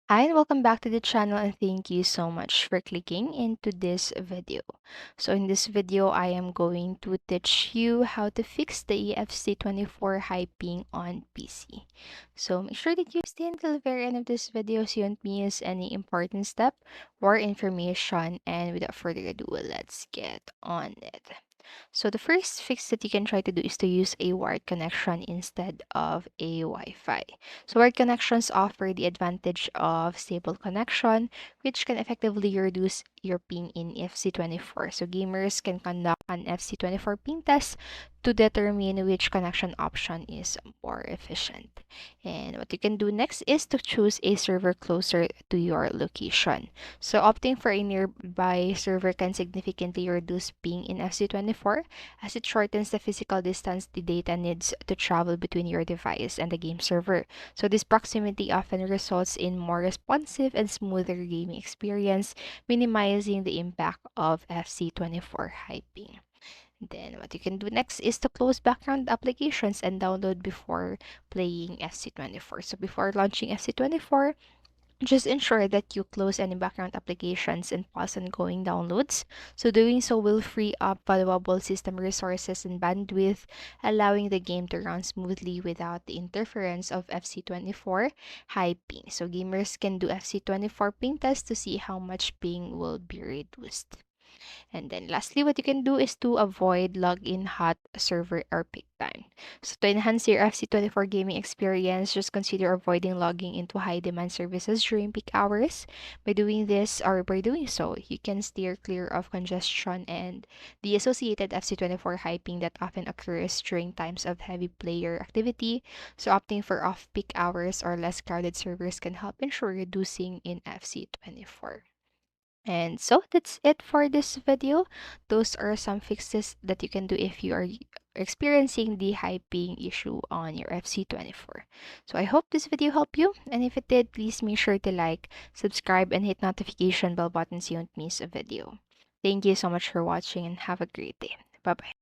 Hi and welcome back to the channel, and thank you so much for clicking into this video. So in this video, I am going to teach you how to fix the EFC24 high ping on PC. So make sure that you stay until the very end of this video so you don't miss any important step or information, and without further ado, let's get on it. So the first fix that you can try to do is to use a wired connection instead of a Wi-Fi. So wired connections offer the advantage of stable connection, which can effectively reduce your ping in FC24. So gamers can conduct an FC24 ping test to determine which connection option is more efficient. And what you can do next is to choose a server closer to your location. So opting for a nearby server can significantly reduce ping in FC24 as it shortens the physical distance the data needs to travel between your device and the game server. So this proximity often results in more responsive and smoother gaming experience, minimizing the impact of FC24 high ping. Then what you can do next is to close background applications and download before playing FC24. So before launching FC24, just ensure that you close any background applications and pause ongoing downloads. So doing so will free up valuable system resources and bandwidth, allowing the game to run smoothly without the interference of FC24 high ping. So gamers can do FC24 ping tests to see how much ping will be reduced. And then lastly, what you can do is to avoid login hot server or peak time. So to enhance your FC24 gaming experience, just consider avoiding logging into high demand services during peak hours. By doing so, you can steer clear of congestion and the associated FC24 hyping that often occurs during times of heavy player activity. So opting for off-peak hours or less crowded servers can help ensure reducing in FC24. And so that's it for this video. Those are some fixes that you can do if you are experiencing the high ping issue on your FC24. So I hope this video helped you, and if it did, please make sure to like, subscribe, and hit notification bell button so you don't miss a video. Thank you so much for watching and have a great day. Bye bye.